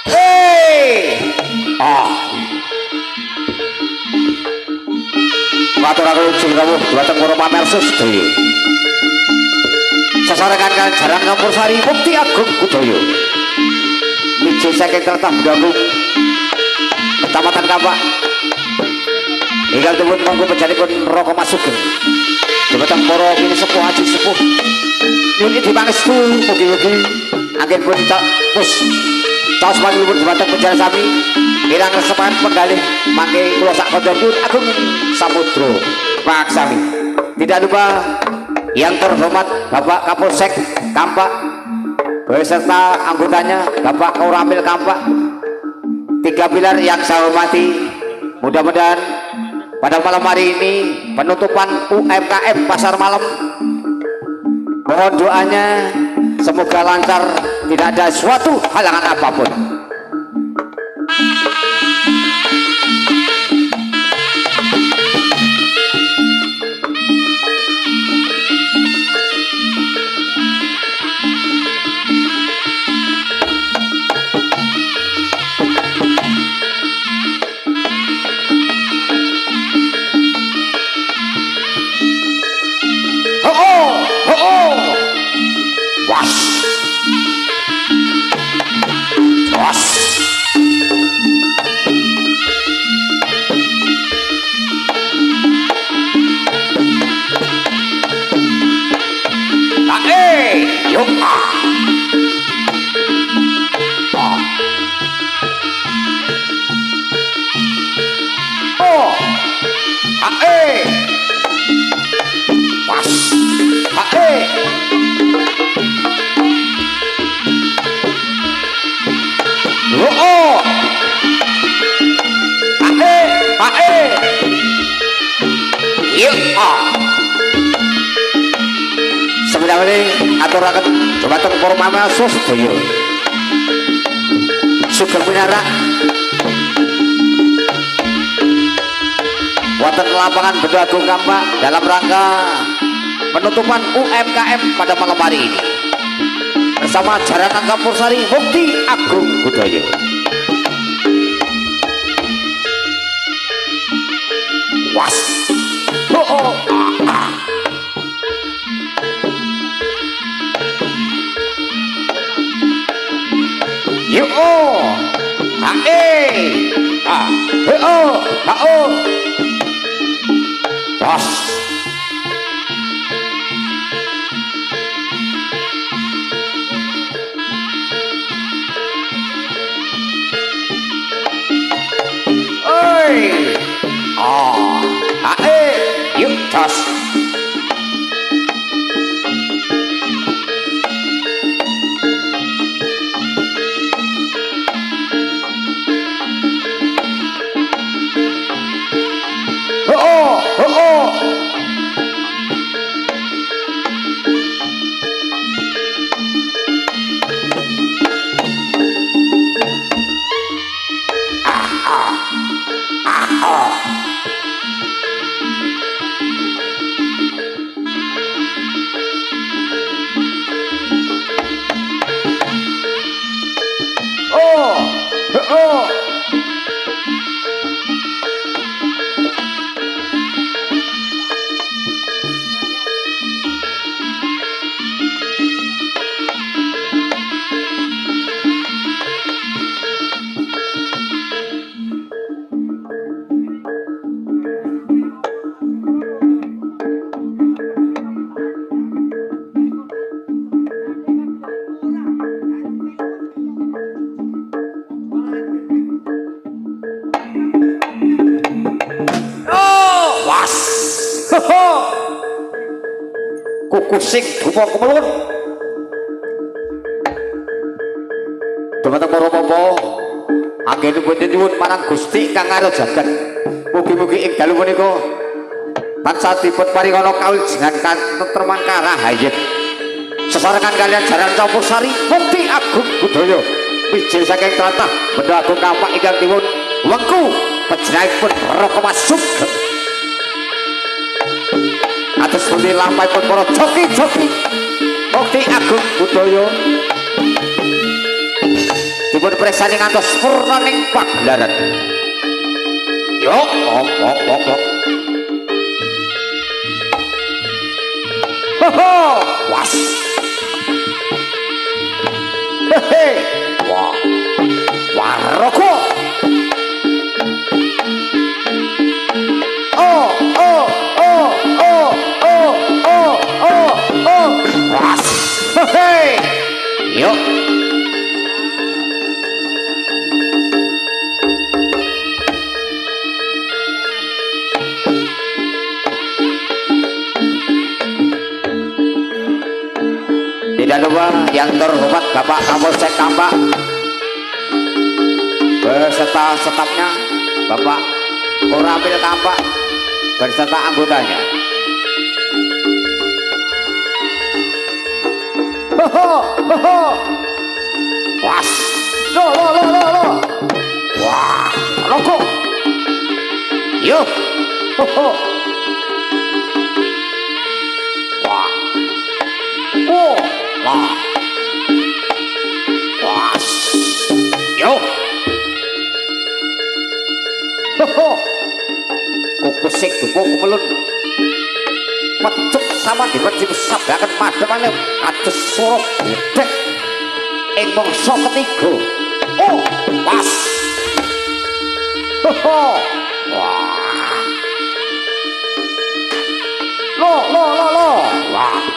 Hei, maturaken ujung rawuh dhumateng para pamirsa sedaya. Sesarengan kaliyan jaran Kampursari Mukti Agung Budaya. Miji saking tlatah Bendagung, Kecamatan Kampak. Ingkang dipun monggo panjenenganipun Raka Mas Sugeng. Dhumateng para kini sepuh haji sepuh. Nyuwun dipangestu mugi-mugi anggen pun pus taos panjenenganipun dhumateng panjenengan sami kirang resepan penggalih mangke kula sak kanca-kanca Agung Samudra Paksami. Tidak lupa yang terhormat Bapak Kapolsek Kampak beserta anggotanya Bapak Kauramil Kampak, 3 pilar yang saya hormati. Mudah-mudahan pada malam hari ini penutupan UMKM Pasar Malam, mohon doanya semoga lancar, tidak ada suatu halangan apapun. Aturaken dhumateng para pamirsa sedaya. Sugeng pinarak wonten lapangan Bendagung Kampak dalam rangka penutupan UMKM pada malam hari ini bersama Jaranan Kampursari Mukti Agung Budaya. Was. Yo, Bos. Oi. Yuk, Bos. Kukusing dupa kemelun dhumateng para papa anggenipun nyuwun marang Gusti Kang Arya Jagat, mugi-mugi ing dalu menika tansah dipun paringana kawijinan katentreman karahayen sesarengan kaliyan Jaranan Kampursari Mukti Agung Budaya. Miji saking tlatah Bendagung Kampak ingkang dipun wengku panjenenganipun Raka Mas Sugeng. Atus pundi lampahipun para joki-joki Mukti Agung Budaya. presani ngantos purna ning pagelaran. Yo, ok. Ho, was. Hehe, wah, waroko. Was. Hehe, yo. Tidak lupa yang terhormat Bapak Kapolsek Tambak beserta stafnya, Bapak Koramil Tambak beserta anggotanya. Ho. Was. Lo. Wah, rokok. Yo. Ho. Wah. Oh. Wah. Was. Yo. Ho. Kukusik dupo kumelun. Pecuk sama dipercip sabakan mademane atus suruh gudeg ing mangsa ketiga. Oh, was. Ho. Wah. Lo. Wah.